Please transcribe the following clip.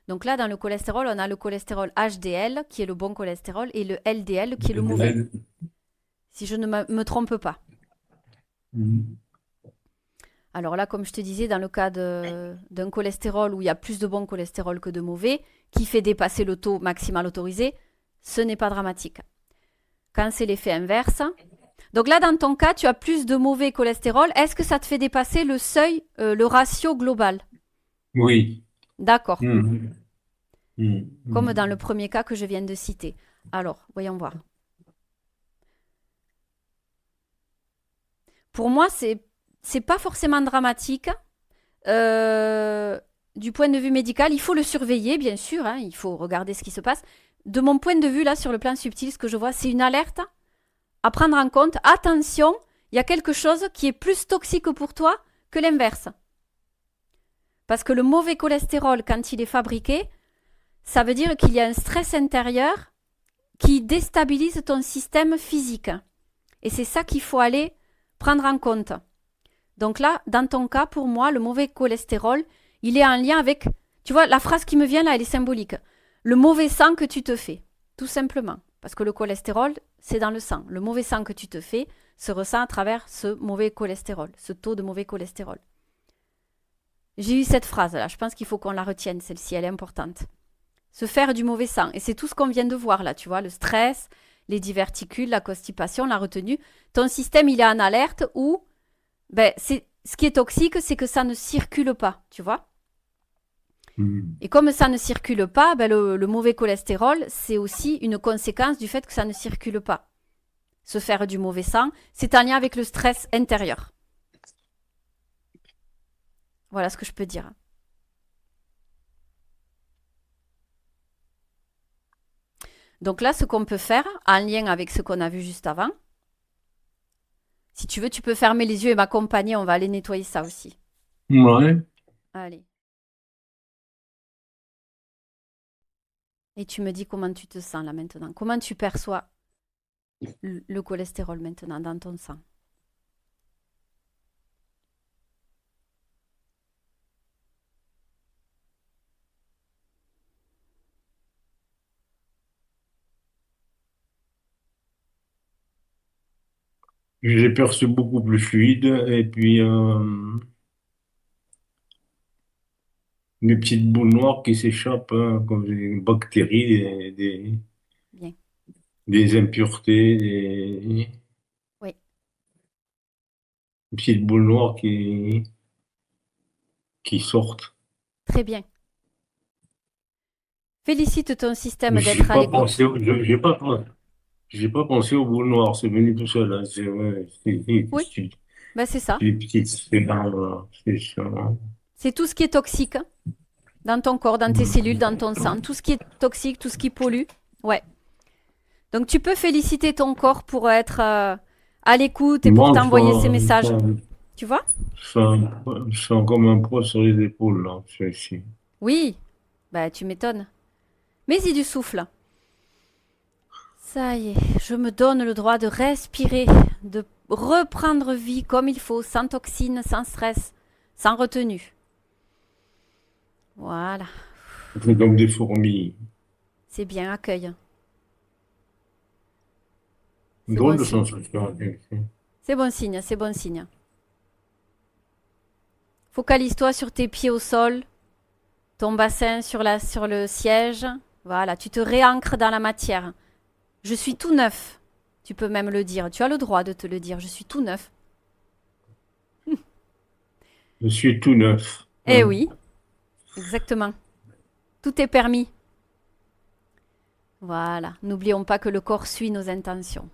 Donc là, dans le cholestérol, on a le cholestérol HDL, qui est le bon cholestérol, et le LDL, qui est le mauvais, si je ne me trompe pas. Mhm. Alors là, comme je te disais, dans le cas d'un cholestérol où il y a plus de bon cholestérol que de mauvais, qui fait dépasser le taux maximal autorisé, ce n'est pas dramatique. Quand c'est l'effet inverse, donc là, dans ton cas, tu as plus de mauvais cholestérol. Est-ce que ça te fait dépasser le seuil, le ratio global? Oui. D'accord. Mhm. Mhm. Comme dans le Mhm. premier cas que je viens de citer. Alors, voyons voir. Pour moi, c'est pas forcément dramatique. Euh, du point de vue médical, il faut le surveiller, bien sûr. Hein, il faut regarder ce qui se passe. De mon point de vue, là, sur le plan subtil, ce que je vois, c'est une alerte à prendre en compte. Attention, il y a quelque chose qui est plus toxique pour toi que l'inverse. Parce que le mauvais cholestérol, quand il est fabriqué, ça veut dire qu'il y a un stress intérieur qui déstabilise ton système physique. Et c'est ça qu'il faut aller prendre en compte. Donc là, dans ton cas, pour moi, le mauvais cholestérol, il est en lien avec, tu vois, la phrase qui me vient là, elle est symbolique. Le mauvais sang que tu te fais, tout simplement. Parce que le cholestérol, c'est dans le sang. Le mauvais sang que tu te fais se ressent à travers ce mauvais cholestérol, ce taux de mauvais cholestérol. J'ai eu cette phrase-là, je pense qu'il faut qu'on la retienne, celle-ci, elle est importante. Se faire du mauvais sang. Et c'est tout ce qu'on vient de voir là, tu vois, le stress, les diverticules, la constipation, la retenue. Ton système, il est en alerte ou, ben, ce qui est toxique, c'est que ça ne circule pas, tu vois. Mhm. Et comme ça ne circule pas, ben, le mauvais cholestérol, c'est aussi une conséquence du fait que ça ne circule pas. Se faire du mauvais sang, c'est en lien avec le stress intérieur. Voilà ce que je peux dire. Donc là, ce qu'on peut faire, en lien avec ce qu'on a vu juste avant, si tu veux, tu peux fermer les yeux et m'accompagner, on va aller nettoyer ça aussi. Ouais. Allez. Et tu me dis comment tu te sens là maintenant. Comment tu perçois le cholestérol maintenant dans ton sang. J'ai perçu beaucoup plus fluide et puis des petites boules noires qui s'échappent hein, comme des bactéries, Bien. des impuretés, des Oui, petites boules noires qui sortent. très bien. Félicite ton système J'ai d'être à pas l'écoute. pensé, j'ai pas pensé aux boules noires, c'est venu tout seul. Hein. Ouais, Oui, ben c'est ça. c'est petite, c'est dans, c'est ça. C'est tout ce qui est toxique dans ton corps, dans tes cellules, dans ton sang. Tout ce qui est toxique, tout ce qui pollue. Ouais. Donc tu peux féliciter ton corps pour être à l'écoute et pour Moi, t'envoyer ces messages. Tu vois? je sens comme un poids sur les épaules, là, ici. Oui, ben tu m'étonnes. Mais y du souffle. Ça y est, je me donne le droit de respirer, de reprendre vie comme il faut, sans toxines, sans stress, sans retenue. Voilà, C'est comme des fourmis. c'est bien, accueil. C'est Drôle bon de signe. sensation. C'est bon signe, c'est bon signe. Focalise-toi sur tes pieds au sol, ton bassin sur le siège. Voilà, tu te réancres dans la matière. Je suis tout neuf. Tu peux même le dire. Tu as le droit de te le dire. Je suis tout neuf. Je suis tout neuf. Eh Hein. oui, exactement. Tout est permis. Voilà. N'oublions pas que le corps suit nos intentions.